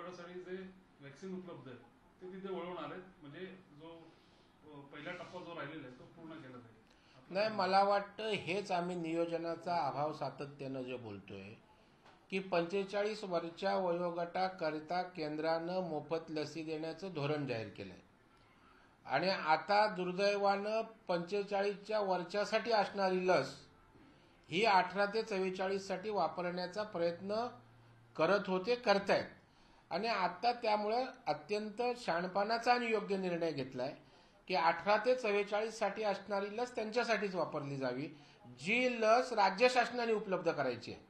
वयोगटासाठी जे वॅक्सिन उपलब्ध आहे ते तिथे वळवणार आहेत, म्हणजे जो पहिला टप्पा जो राहिलेला आहे तो पूर्ण केला जाईल. नाही, मला वाटतं हेच आम्ही नियोजनाचा अभाव सातत्यानं जे बोलतोय की 45 वर्षाच्या वयोगटाकरिता केंद्रानं मोफत लसी देण्याचं धोरण जाहीर केलंय आणि आता दुर्दैवानं 45च्या वरच्यासाठी असणारी लस ही 18 ते 44 साठी वापरण्याचा प्रयत्न करतायत आणि आता त्यामुळे अत्यंत शहाणपणाचा आणि योग्य निर्णय घेतलाय की 18 ते 44 साठी असणारी लस त्यांच्यासाठीच वापरली जावी, जी लस राज्य शासनाने उपलब्ध करायची आहे.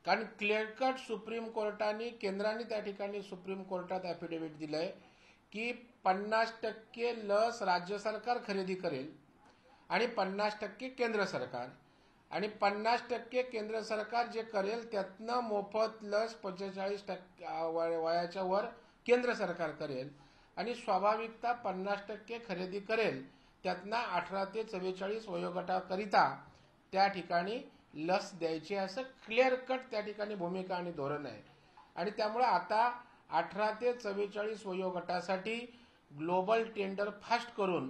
कारण क्लिअर कट सुप्रीम कोर्टाने, केंद्राने त्या ठिकाणी सुप्रीम कोर्टात ॲफिडेव्हिट दिलंय की 50% लस राज्य सरकार खरेदी करेल आणि 50% केंद्र सरकार, आणि 50% केंद्र सरकार जे करेल त्यातनं मोफत लस 45 वयाच्या वर केंद्र सरकार करेल आणि स्वाभाविकता 50% खरेदी करेल त्यातनं 18 ते 44 वयोगटाकरिता त्या ठिकाणी लस द्यायची, असं क्लिअर कट त्या ठिकाणी भूमिका आणि धोरण आहे. आणि त्यामुळे आता 18 ते 44 वयोगटासाठी ग्लोबल टेंडर फास्ट करून,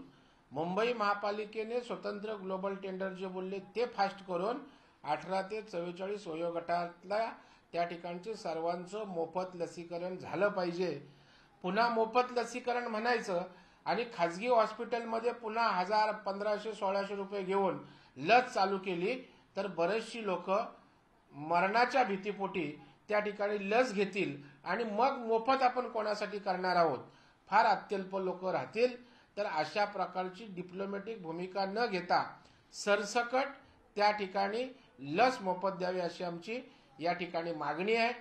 मुंबई महापालिकेने स्वतंत्र ग्लोबल टेंडर जे बोलले ते फास्ट करून 18 ते 44 वयोगटातल्या त्या ठिकाणचे सर्वांचं मोफत लसीकरण झालं पाहिजे. पुन्हा मोफत लसीकरण म्हणायचं आणि खाजगी हॉस्पिटलमध्ये पुन्हा 1000, 1500, 1600 रुपये घेऊन लस चालू केली तर बरेचशी लोक मरणाच्या भीतीपोटी त्या ठिकाणी लस घेतील आणि मग मोफत आपण कोणासाठी करणार आहोत, फार अत्यल्प लोक राहतील. तर अशा प्रकारची डिप्लोमॅटिक भूमिका न घेता सरसकट त्या ठिकाणी लस मोफत द्यावी अशी आमची या ठिकाणी मागणी आहे.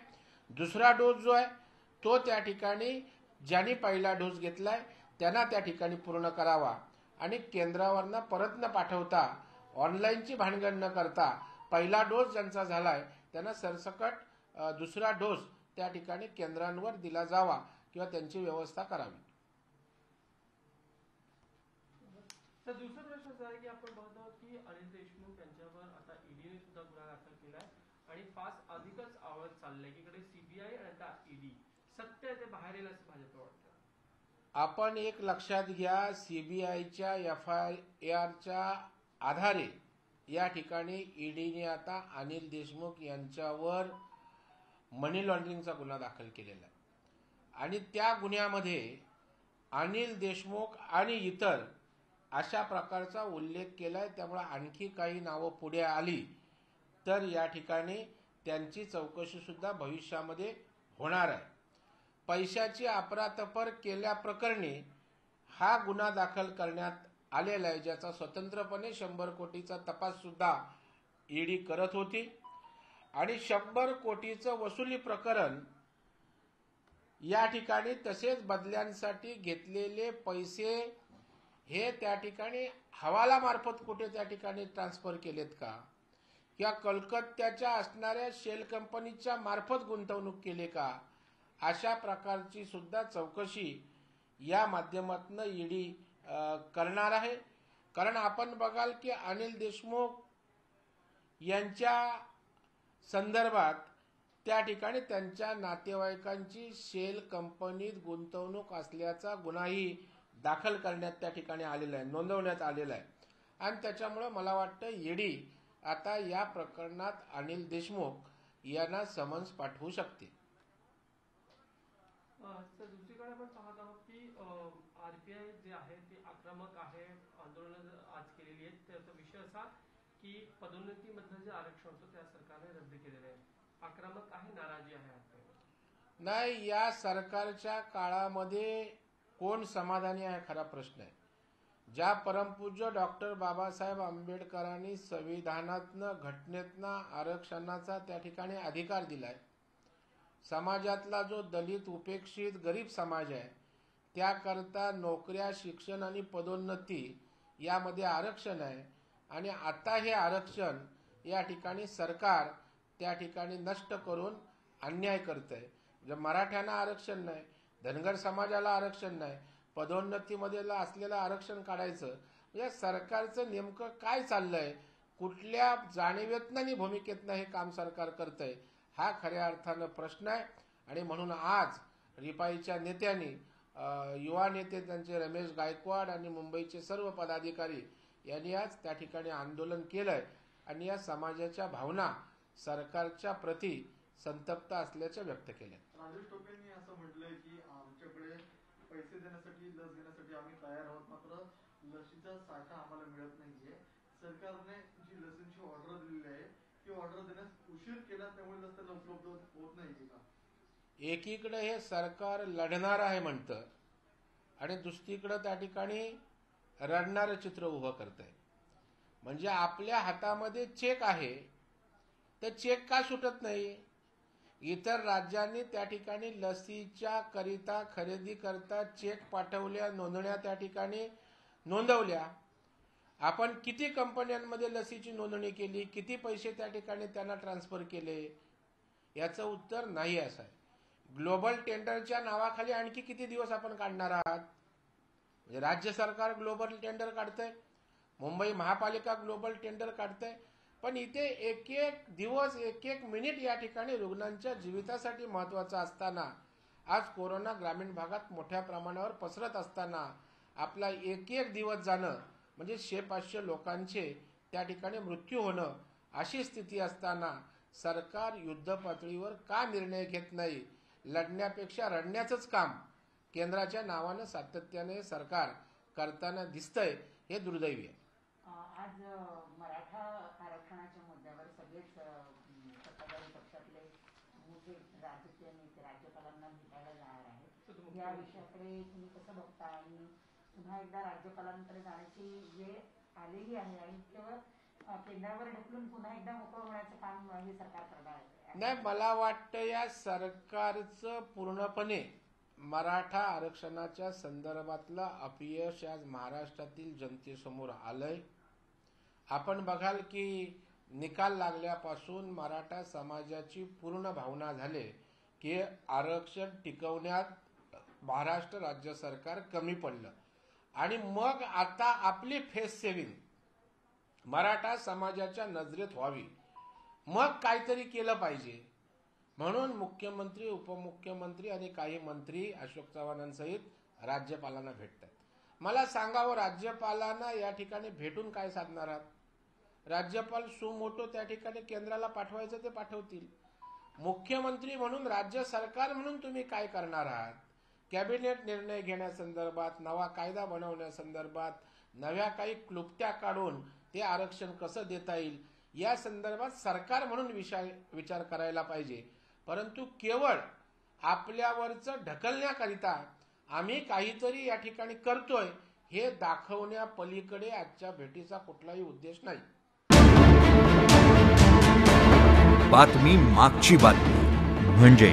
दुसरा डोस जो आहे तो त्या ठिकाणी ज्यांनी पहिला डोस घेतलाय त्यांना त्या ठिकाणी पूर्ण करावा आणि केंद्रावरनं परत न पाठवता, ऑनलाईनची भानगड न करता पहिला डोस ज्यांचा झालाय त्यांना सरसकट दुसरा डोस त्या ठिकाणी केंद्रांवर दिला जावा किंवा त्यांची व्यवस्था करावी. तर दुसरा प्रश्न असा आहे की आपण बघत आहोत की अनिल देशमुख यांच्यावर आता ईडीने सुद्धा गुन्हा दाखल केलाय आणि फास्ट अधिकच आवळत चाललंय की इकडे सीबीआय आणि आता ईडी, सत्य ते बाहेर येईल असं भाजपला वाटतं. आपण एक लक्षात घ्या, सीबीआयच्या FIRच्या आधारे या ठिकाणी ईडीने आता अनिल देशमुख यांच्यावर मनी लॉन्ड्रिंगचा गुन्हा दाखल केलेला आहे आणि त्या गुन्ह्यामध्ये अनिल देशमुख आणि इतर अशा प्रकारचा उल्लेख केलाय. त्यामुळे आणखी काही नावं पुढे आली तर या ठिकाणी त्यांची चौकशी सुद्धा भविष्यामध्ये होणार आहे. पैशाची अफरातफर केल्याप्रकरणी हा गुन्हा दाखल करण्यात आलेला आहे, ज्याचा स्वतंत्रपणे 100 कोटीचा तपास सुद्धा ईडी करत होती आणि 100 कोटीचं वसुली प्रकरण या ठिकाणी, तसेच बदल्यांसाठी घेतलेले पैसे हे त्या ठिकाणी हवालामार्फत कुठे त्या ठिकाणी ट्रान्सफर केलेत का, किंवा कलकत्त्याच्या असणाऱ्या शेल कंपनीच्या मार्फत गुंतवणूक केली का, अशा प्रकारची सुद्धा चौकशी या माध्यमातून ईडी करणार आहे. कारण आपण बघाल की अनिल देशमुख यांच्या संदर्भात त्या ठिकाणी त्यांच्या नातेवाईकांची शेल कंपनीत गुंतवणूक असल्याचा गुन्हाही दाखल करण्यात त्या ठिकाणी आलेला आहे, नोंदवण्यात आलेला आहे. आणि त्याच्यामुळे मला वाटतं ईडी आता या प्रकरणात अनिल देशमुख यांना समन्स पाठवू शकते. दुसरीकडे आपण पाहत आहोत की आरपीआय जे आहे ते आक्रमक आहे, आंदोलन आज केलेली आहेत. त्याचा विषय असा की पदोन्नतीमधलं जे आरक्षण होतं त्या सरकारने रद्द केलेलं आहे. आक्रमक आहे, नाराजी आहे आरपीआय. नाही, या सरकारच्या काळामध्ये कोण समाधानी आहे खरा प्रश्न आहे. ज्या परमपूज्य डॉक्टर बाबासाहेब आंबेडकरांनी संविधानातनं, घटनेतनं आरक्षणाचा त्या ठिकाणी अधिकार दिलाय, समाजातला जो दलित, उपेक्षित, गरीब समाज आहे त्याकरता नोकऱ्या, शिक्षण आणि पदोन्नती यामध्ये आरक्षण आहे आणि आता हे आरक्षण या ठिकाणी सरकार त्या ठिकाणी नष्ट करून अन्याय करतंय. जर मराठ्यांना आरक्षण नाही, धनगर समाजाला आरक्षण नाही, पदोन्नतीमध्ये असलेलं आरक्षण काढायचं, म्हणजे सरकारचं नेमकं काय चाललंय, कुठल्या जाणीवेतनं आणि भूमिकेतनं हे काम सरकार करतंय, हा खऱ्या अर्थानं प्रश्न आहे. आणि म्हणून आज रिपाईच्या नेत्यांनी, युवा नेते त्यांचे रमेश गायकवाड आणि मुंबईचे सर्व पदाधिकारी यांनी आज त्या ठिकाणी आंदोलन केलंय आणि या समाजाच्या भावना सरकारच्या प्रती संतप्त असल्याच्या व्यक्त केल्या. राजेश टोपेंनी असं म्हटलंय की आमच्याकडे पैसे देण्यासाठी, लस घेण्यासाठी आम्ही तयार आहोत, मात्र लसीचा साठा आम्हाला मिळत नाहीये. सरकारने जी लसींची ऑर्डर दिलेली आहे ती ऑर्डर देण्यास उशीर केला, त्यामुळे लस त्यांना उपलब्ध होत नाहीये का? एकीकडे हे सरकार लढणार आहे म्हणतं आणि दुसरीकडे त्या ठिकाणी रडणारं चित्र उभं करत आहे. म्हणजे आपल्या हातामध्ये चेक आहे तर चेक का सुटत नाही? इतर राज्यांनी त्या ठिकाणी लसीच्या करिता खरेदी करता चेक पाठवल्या, नोंदण्या त्या ठिकाणी नोंदवल्या. आपण किती कंपन्यांमध्ये लसीची नोंदणी केली, किती पैसे त्या ठिकाणी त्यांना ट्रान्सफर केले? याचं उत्तर नाही असं आहे. ग्लोबल टेंडरच्या नावाखाली आणखी किती दिवस आपण काढणार आहात? म्हणजे राज्य सरकार ग्लोबल टेंडर काढतंय, मुंबई महापालिका ग्लोबल टेंडर काढतंय, पण इथे एक एक दिवस, एक एक मिनिट या ठिकाणी रुग्णांच्या जीवितासाठी महत्वाचा असताना, आज कोरोना ग्रामीण भागात मोठ्या प्रमाणावर पसरत असताना आपला एक एक दिवस जाणं म्हणजे 100-500 लोकांचे त्या ठिकाणी मृत्यू होणं, अशी स्थिती असताना सरकार युद्ध पातळीवर का निर्णय घेत नाही? लढण्यापेक्षा रडण्याचंच काम केंद्राच्या नावानं सातत्याने सरकार करताना दिसतंय, हे दुर्दैवी आहे. आज मराठा आरक्षणाच्या मुद्द्यावर सगळेच सत्ताधारी पक्षातले मोठे राजकीय नेते राज्यपालांना भेटायला जाणार आहेत. या विषयाकडे तुम्ही कसं बघता आणि पुन्हा एकदा राज्यपालांकडे जाण्याची वेळ आलेली आहे आणि केवळ केंद्रावर ढकलून पुन्हा एकदा मोकळं होण्याचं काम हे सरकार करणार आहे? नाही, मला वाटतं या सरकारचं पूर्णपणे मराठा आरक्षणाच्या संदर्भातलं अपयश आज महाराष्ट्रातील जनतेसमोर आलंय. आपण बघाल की निकाल लागल्यापासून मराठा समाजाची पूर्ण भावना झाली की आरक्षण टिकवण्यात महाराष्ट्र राज्य सरकार कमी पडलं आणि मग आता आपली फेस सेव्हिंग मराठा समाजाच्या नजरेत व्हावी, मग काहीतरी केलं पाहिजे म्हणून मुख्यमंत्री, उपमुख्यमंत्री आणि काही मंत्री अशोक चव्हाणांसहित राज्यपालांना भेटतात. मला सांगावं, राज्यपालांना या ठिकाणी भेटून काय साधणार आहात? राज्यपाल सुमोटो त्या ठिकाणी केंद्राला पाठवायचं ते पाठवतील. मुख्यमंत्री म्हणून, राज्य सरकार म्हणून तुम्ही काय करणार आहात? कॅबिनेट निर्णय घेण्यासंदर्भात, नवा कायदा बनवण्यासंदर्भात, नव्या काही क्लुप्त्या काढून ते आरक्षण कसं देता येईल या संदर्भात सरकार म्हणून विचार करायला पाहिजे. परंतु केवळ आपल्यावरचं ढकलण्याकरिता आम्ही काहीतरी या ठिकाणी करतोय हे दाखवण्यापलीकडे आजच्या भेटीचा कुठलाही उद्देश नाही. बातमी मागची बातमी म्हणजे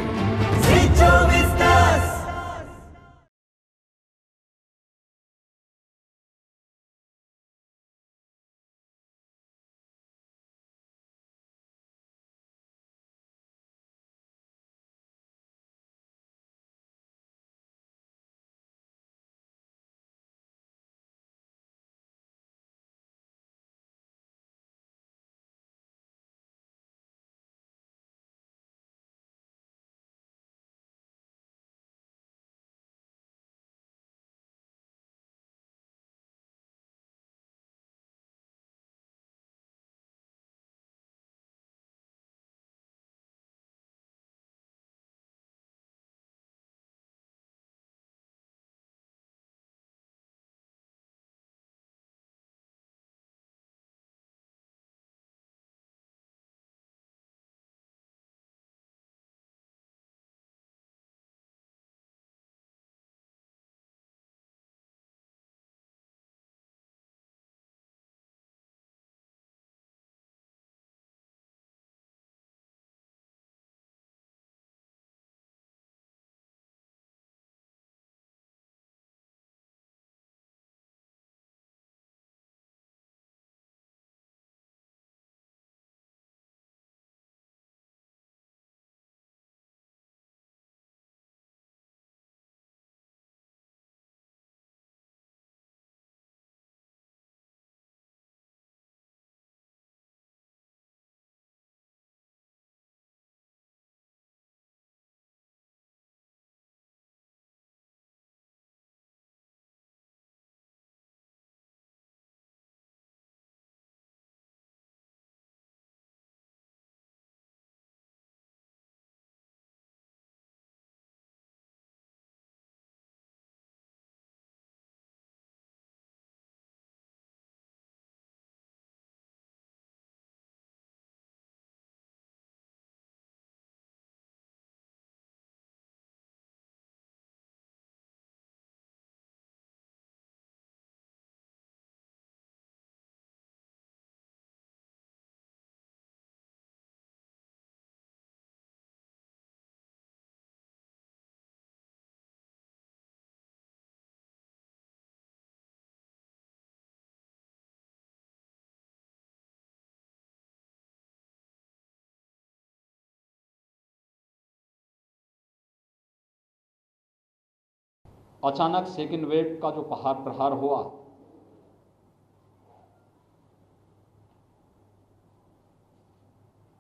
अचानक सेकेंड वेव का जो प्रहार हुआ,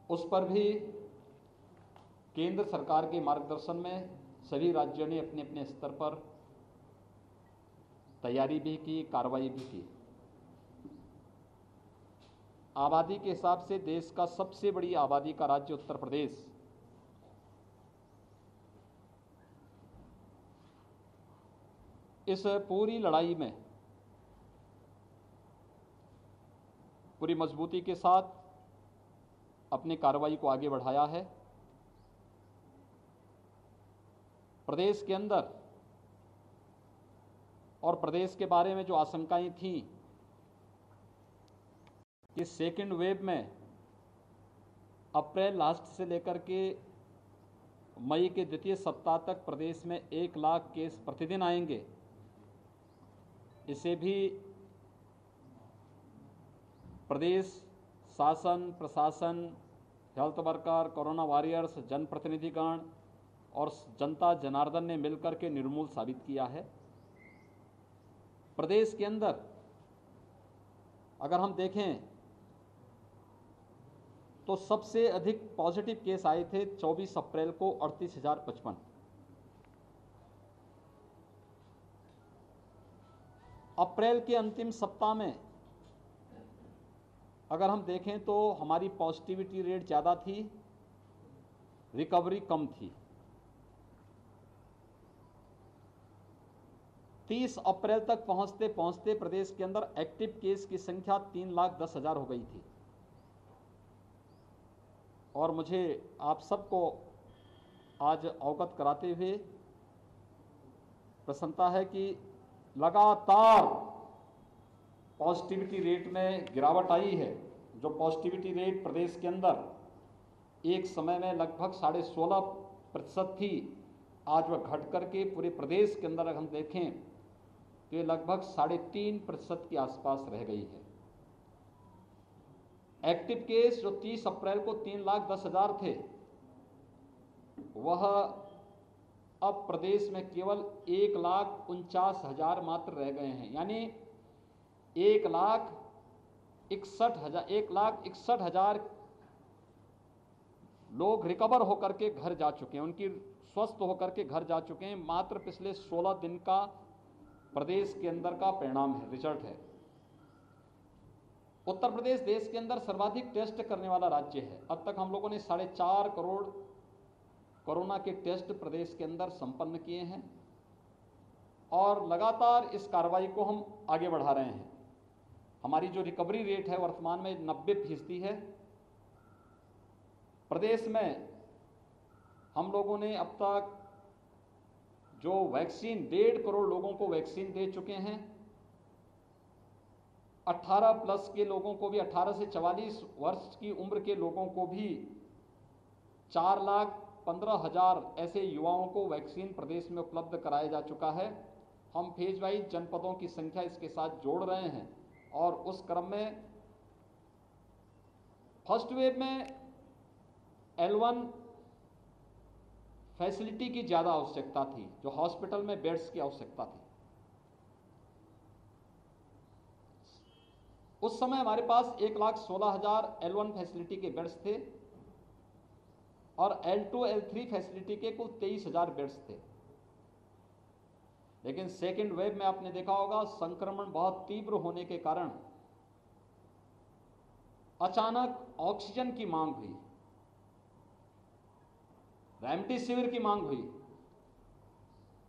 उस पर भी केंद्र सरकार के मार्गदर्शन में सभी राज्यों ने अपने अपने स्तर पर तैयारी भी की, कार्रवाई भी की। आबादी के हिसाब से देश का सबसे बड़ी आबादी का राज्य उत्तर प्रदेश इस पूरी लड़ाई में पूरी मजबूती के साथ अपनी कार्रवाई को आगे बढ़ाया है। प्रदेश के अंदर और प्रदेश के बारे में जो आशंकाएं थीं कि सेकेंड वेव में अप्रैल लास्ट से लेकर के मई के द्वितीय सप्ताह तक प्रदेश में 1 लाख केस प्रतिदिन आएंगे, इसे भी प्रदेश शासन, प्रशासन, हेल्थ वर्कर, कोरोना वॉरियर्स, जनप्रतिनिधिगण और जनता जनार्दन ने मिलकर के निर्मूल साबित किया है। प्रदेश के अंदर अगर हम देखें तो सबसे अधिक पॉजिटिव केस आए थे 24 अप्रैल को 38,055। अप्रैल के अंतिम सप्ताह में अगर हम देखें तो हमारी पॉजिटिविटी रेट ज़्यादा थी, रिकवरी कम थी। 30 अप्रैल तक पहुंचते पहुंचते प्रदेश के अंदर एक्टिव केस की संख्या 3,10,000 हो गई थी। और मुझे आप सबको आज अवगत कराते हुए प्रसन्नता है कि लगातार पॉजिटिविटी रेट में गिरावट आई है। जो पॉजिटिविटी रेट प्रदेश के अंदर एक समय में लगभग 16.5% थी, आज वह घट करके पूरे प्रदेश के अंदर अगर हम देखें तो ये लगभग 3.5% के आसपास रह गई है। एक्टिव केस जो 30 अप्रैल को 3,10,000 थे, वह अब प्रदेश में केवल 1,49,000 मात्र रह गए हैं। यानी 1,61,000 लोग रिकवर होकर के घर जा चुके हैं, उनकी स्वस्थ होकर के घर जा चुके हैं। मात्र पिछले 16 दिन का प्रदेश के अंदर का परिणाम है, रिजल्ट है। उत्तर प्रदेश देश के अंदर सर्वाधिक टेस्ट करने वाला राज्य है। अब तक हम लोगों ने 4.5 करोड़ कोरोना के टेस्ट प्रदेश के अंदर संपन्न किए हैं और लगातार इस कार्रवाई को हम आगे बढ़ा रहे हैं। हमारी जो रिकवरी रेट है वर्तमान में 90% है। प्रदेश में हम लोगों ने अब तक जो वैक्सीन 1.5 करोड़ लोगों को वैक्सीन दे चुके हैं। 18+ के लोगों को भी, 18 से 44 वर्ष की उम्र के लोगों को भी 4,15,000 ऐसे युवाओं को वैक्सीन प्रदेश में उपलब्ध कराया जा चुका है। हम फेज वाइज जनपदों की संख्या इसके साथ जोड़ रहे हैं और उस क्रम में फर्स्ट वेव में L1 फैसिलिटी की ज़्यादा आवश्यकता थी, जो हॉस्पिटल में बेड्स की आवश्यकता थी। उस समय हमारे पास 1,16,000 L1 फैसिलिटी के बेड्स थे और L2, L3 फैसिलिटी के कुल 23,000 बेड्स थे। लेकिन सेकेंड वेव में आपने देखा होगा संक्रमण बहुत तीव्र होने के कारण अचानक ऑक्सीजन की मांग हुई, रेमडेसिविर की मांग हुई,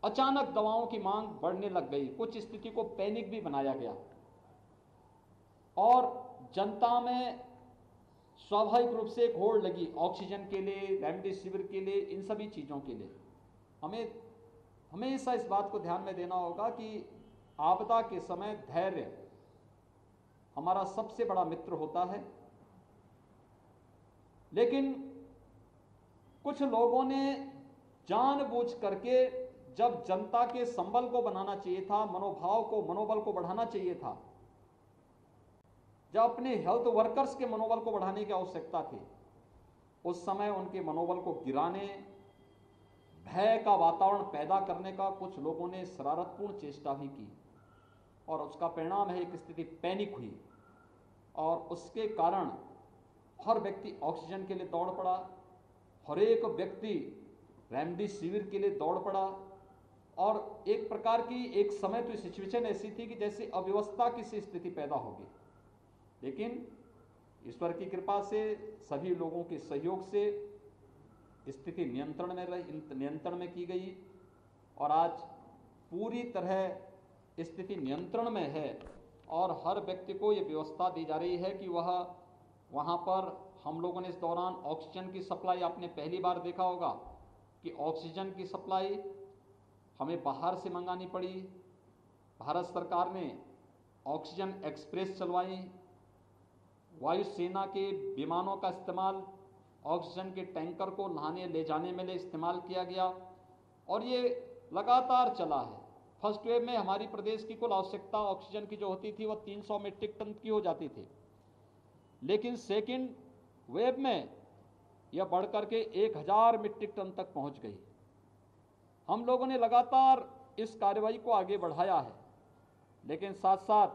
अचानक दवाओं की मांग बढ़ने लग गई। कुछ स्थिति को पैनिक भी बनाया गया और जनता में स्वाभाविक रूप से एक होड़ लगी ऑक्सीजन के लिए, रेमडेसिविर के लिए, इन सभी चीज़ों के लिए। हमें हमेशा इस बात को ध्यान में देना होगा कि आपदा के समय धैर्य हमारा सबसे बड़ा मित्र होता है। लेकिन कुछ लोगों ने जानबूझ करके जब जनता के संबल को बनाना चाहिए था, मनोबल को बढ़ाना चाहिए था, जब अपने हेल्थ वर्कर्स के मनोबल को बढ़ाने की आवश्यकता थी, उस समय उनके मनोबल को गिराने, भय का वातावरण पैदा करने का कुछ लोगों ने शरारतपूर्ण चेष्टा भी की और उसका परिणाम है एक स्थिति पैनिक हुई और उसके कारण हर व्यक्ति ऑक्सीजन के लिए दौड़ पड़ा, हर एक व्यक्ति रेमडेसिविर के लिए दौड़ पड़ा और एक प्रकार की एक समय तो सिचुएशन ऐसी थी कि जैसे अव्यवस्था की सी स्थिति पैदा होगी। लेकिन ईश्वर की कृपा से, सभी लोगों के सहयोग से स्थिति नियंत्रण में की गई और आज पूरी तरह स्थिति नियंत्रण में है और हर व्यक्ति को ये व्यवस्था दी जा रही है कि वह वहाँ पर, हम लोगों ने इस दौरान ऑक्सीजन की सप्लाई, आपने पहली बार देखा होगा कि ऑक्सीजन की सप्लाई हमें बाहर से मंगानी पड़ी। भारत सरकार ने ऑक्सीजन एक्सप्रेस चलवाई, वायुसेना के विमानों का इस्तेमाल ऑक्सीजन के टैंकर को लाने ले जाने में इस्तेमाल किया गया और ये लगातार चला है। फर्स्ट वेव में हमारी प्रदेश की कुल आवश्यकता ऑक्सीजन की जो होती थी वह 300 मीट्रिक टन की हो जाती थी, लेकिन सेकेंड वेव में यह बढ़कर के 1000 मीट्रिक टन तक पहुंच गई। हम लोगों ने लगातार इस कार्रवाई को आगे बढ़ाया है, लेकिन साथ साथ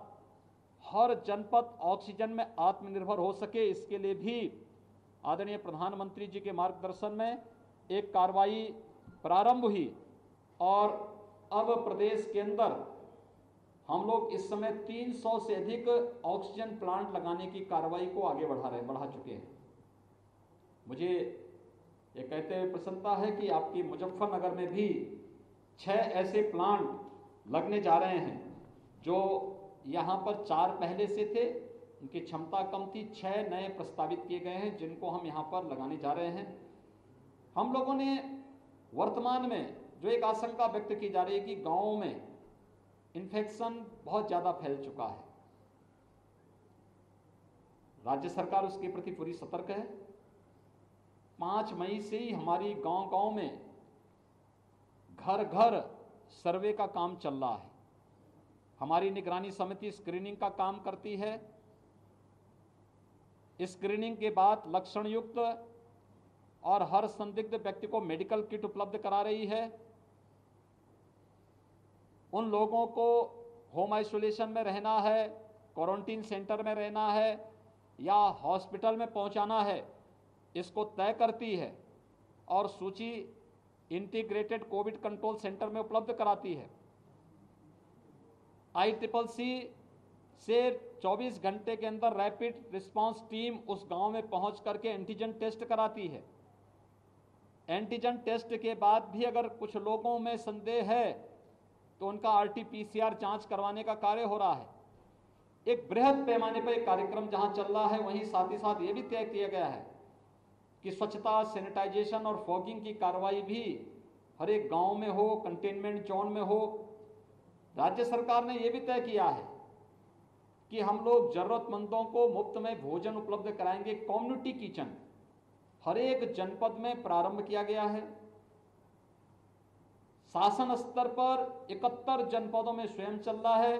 हर जनपद ऑक्सीजन में आत्मनिर्भर हो सके, इसके लिए भी आदरणीय प्रधानमंत्री जी के मार्गदर्शन में एक कार्रवाई प्रारंभ हुई और अब प्रदेश के अंदर हम लोग इस समय 300 से अधिक ऑक्सीजन प्लांट लगाने की कार्रवाई को आगे बढ़ा चुके हैं। मुझे ये कहते हुए प्रसन्नता है कि आपकी मुजफ्फरनगर में भी 6 ऐसे प्लांट लगने जा रहे हैं जो यहाँ पर 4 पहले से थे, उनकी क्षमता कम थी, 6 नए प्रस्तावित किए गए हैं जिनको हम यहाँ पर लगाने जा रहे हैं। हम लोगों ने वर्तमान में जो एक आशंका व्यक्त की जा रही है कि गांवों में इन्फेक्शन बहुत ज़्यादा फैल चुका है, राज्य सरकार उसके प्रति पूरी सतर्क है। 5 मई से ही हमारी गांव-गांव में घर-घर सर्वे का काम चल रहा है। हमारी निगरानी समिति स्क्रीनिंग का काम करती है। स्क्रीनिंग के बाद लक्षण युक्त और हर संदिग्ध व्यक्ति को मेडिकल किट उपलब्ध करा रही है। उन लोगों को होम आइसोलेशन में रहना है, क्वारंटीन सेंटर में रहना है या हॉस्पिटल में पहुंचाना है, इसको तय करती है और सूची इंटीग्रेटेड कोविड कंट्रोल सेंटर में उपलब्ध कराती है। ICCC से 24 घंटे के अंदर रैपिड रिस्पांस टीम उस गांव में पहुंच करके एंटीजन टेस्ट कराती है। एंटीजन टेस्ट के बाद भी अगर कुछ लोगों में संदेह है तो उनका RT-PCR जांच करवाने का कार्य हो रहा है। एक बृहद पैमाने पर एक कार्यक्रम जहां चल रहा है, वहीं साथ ही साथ ये भी तय किया गया है कि स्वच्छता, सैनिटाइजेशन और फॉगिंग की कार्रवाई भी हर एक गांव में हो, कंटेनमेंट जोन में हो। राज्य सरकार ने यह भी तय किया है कि हम लोग जरूरतमंदों को मुफ्त में भोजन उपलब्ध कराएंगे। कम्युनिटी किचन हर एक जनपद में प्रारंभ किया गया है। शासन स्तर पर 71 जनपदों में स्वयं चल रहा है,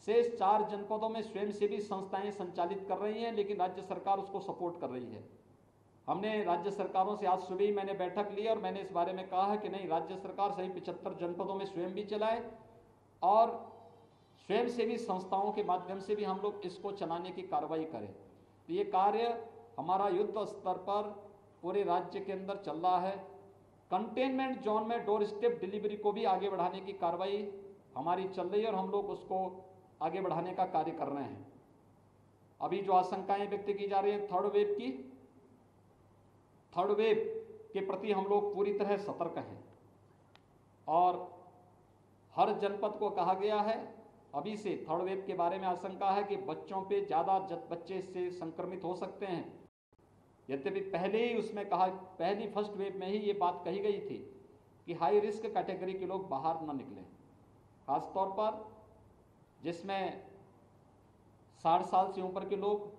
शेष 4 जनपदों में स्वयंसेवी संस्थाएं संचालित कर रही हैं, लेकिन राज्य सरकार उसको सपोर्ट कर रही है। हमने राज्य सरकारों से आज सुबह ही मैंने बैठक ली और मैंने इस बारे में कहा है कि नहीं, राज्य सरकार सही 75 जनपदों में स्वयं भी चलाए और स्वयंसेवी संस्थाओं के माध्यम से भी हम लोग इसको चलाने की कार्रवाई करें। तो ये कार्य हमारा युद्ध स्तर पर पूरे राज्य के अंदर चल रहा है। कंटेनमेंट जोन में डोर स्टेप डिलीवरी को भी आगे बढ़ाने की कार्रवाई हमारी चल रही है और हम लोग उसको आगे बढ़ाने का कार्य कर रहे हैं। अभी जो आशंकाएं व्यक्त की जा रही है थर्ड वेव के प्रति हम लोग पूरी तरह सतर्क हैं और हर जनपद को कहा गया है, अभी से थर्ड वेव के बारे में आशंका है कि बच्चों पे ज़्यादा बच्चे इससे संक्रमित हो सकते हैं। यद्यपि पहले ही उसमें कहा, पहली फर्स्ट वेव में ही ये बात कही गई थी कि हाई रिस्क कैटेगरी के लोग बाहर न निकलें, खासतौर पर जिसमें 60 साल से ऊपर के लोग,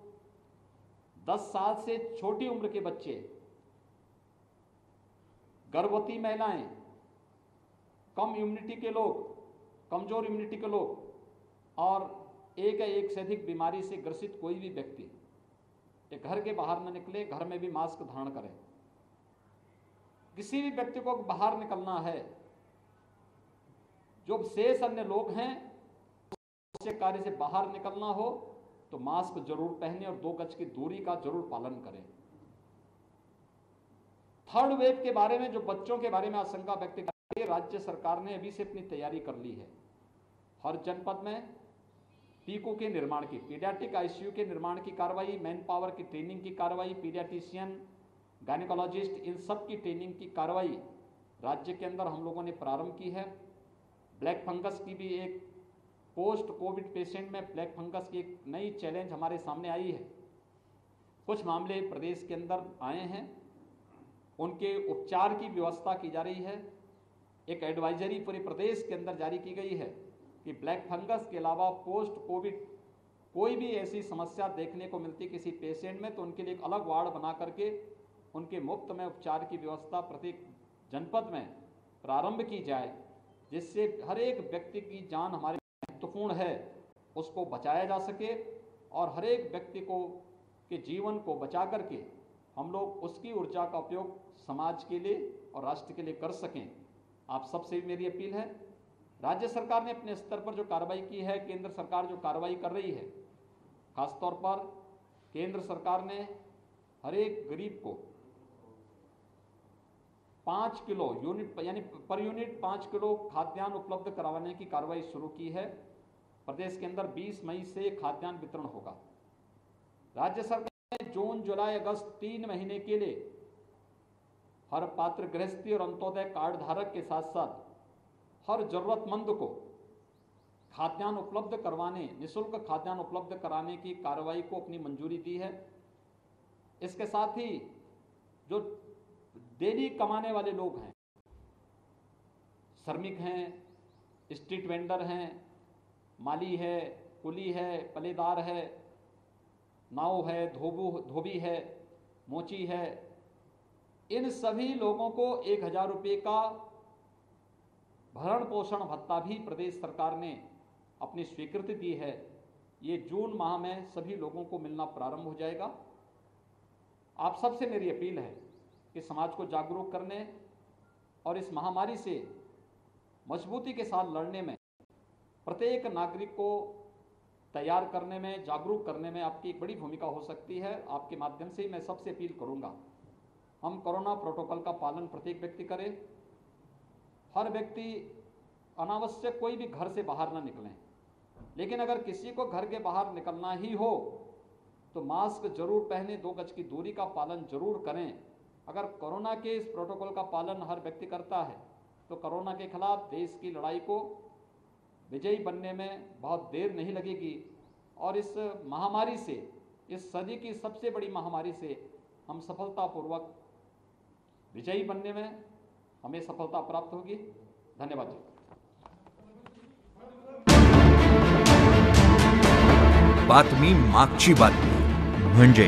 10 साल से छोटी उम्र के बच्चे, गर्भवती महिलाएं, कम इम्यूनिटी के लोग, कमजोर इम्यूनिटी के लोग और एक या एक से अधिक बीमारी से ग्रसित कोई भी व्यक्ति ये घर के बाहर न निकले, घर में भी मास्क धारण करें। किसी भी व्यक्ति को बाहर निकलना है, जो शेष अन्य लोग हैं उससे कार्य से बाहर निकलना हो तो मास्क जरूर पहने और 2 गज की दूरी का जरूर पालन करें। थर्ड वेव के बारे में जो बच्चों के बारे में आशंका व्यक्त कर रही है, राज्य सरकार ने अभी से अपनी तैयारी कर ली है। हर जनपद में पीको के निर्माण की, पीडियाट्रिक आईसीयू के निर्माण की कार्रवाई, मैन पावर की ट्रेनिंग की कार्रवाई, पीडियाट्रिशियन, गायनेकोलॉजिस्ट, इन सब की ट्रेनिंग की कार्रवाई राज्य के अंदर हम लोगों ने प्रारंभ की है। ब्लैक फंगस की भी एक पोस्ट कोविड पेशेंट में ब्लैक फंगस की एक नई चैलेंज हमारे सामने आई है। कुछ मामले प्रदेश के अंदर आए हैं, उनके उपचार की व्यवस्था की जा रही है। एक एडवाइजरी पूरे प्रदेश के अंदर जारी की गई है कि ब्लैक फंगस के अलावा पोस्ट कोविड कोई भी ऐसी समस्या देखने को मिलती किसी पेशेंट में तो उनके लिए एक अलग वार्ड बना करके उनके मुफ्त में उपचार की व्यवस्था प्रत्येक जनपद में प्रारंभ की जाए, जिससे हर एक व्यक्ति की जान हमारे महत्वपूर्ण है उसको बचाया जा सके और हर एक व्यक्ति को के जीवन को बचा करके हम लोग उसकी ऊर्जा का उपयोग समाज के लिए और राष्ट्र के लिए कर सकें। आप सबसे भी मेरी अपील है, राज्य सरकार ने अपने स्तर पर जो कार्रवाई की है, केंद्र सरकार जो कार्रवाई कर रही है, खासतौर पर केंद्र सरकार ने हर एक गरीब को 5 किलो यूनिट यानी पर यूनिट 5 किलो खाद्यान्न उपलब्ध करवाने की कार्रवाई शुरू की है। प्रदेश के अंदर 20 मई से खाद्यान्न वितरण होगा। राज्य सरकार ने जून, जुलाई, अगस्त 3 महीने के लिए हर पात्र गृहस्थी और अंत्योदय कार्ड धारक के साथ साथ हर जरूरतमंद को खाद्यान्न उपलब्ध करवाने, निःशुल्क खाद्यान्न उपलब्ध कराने की कार्रवाई को अपनी मंजूरी दी है। इसके साथ ही जो डेली कमाने वाले लोग हैं, श्रमिक हैं, स्ट्रीट वेंडर हैं, माली है, कुली है, पलेदार है, नाव है, धोबी है, मोची है, इन सभी लोगों को 1000 रुपये का भरण पोषण भत्ता भी प्रदेश सरकार ने अपनी स्वीकृति दी है। ये जून माह में सभी लोगों को मिलना प्रारंभ हो जाएगा। आप सबसे मेरी अपील है कि समाज को जागरूक करने और इस महामारी से मजबूती के साथ लड़ने में, प्रत्येक नागरिक को तैयार करने में, जागरूक करने में आपकी एक बड़ी भूमिका हो सकती है। आपके माध्यम से मैं सबसे अपील करूंगा, हम कोरोना प्रोटोकॉल का पालन प्रत्येक व्यक्ति करे। हर व्यक्ति अनावश्यक कोई भी घर से बाहर ना निकलें, लेकिन अगर किसी को घर के बाहर निकलना ही हो तो मास्क जरूर पहने, 2 गज की दूरी का पालन जरूर करें। अगर कोरोना के इस प्रोटोकॉल का पालन हर व्यक्ति करता है तो कोरोना के खिलाफ देश की लड़ाई को विजयी बनने में बहुत देर नहीं लगेगी और इस महामारी से, इस सदी की सबसे बड़ी महामारी से हम सफलतापूर्वक विजयी बनने में हमें सफलता प्राप्त होगी। धन्यवाद जी। बातमी मागची बातमी म्हणजे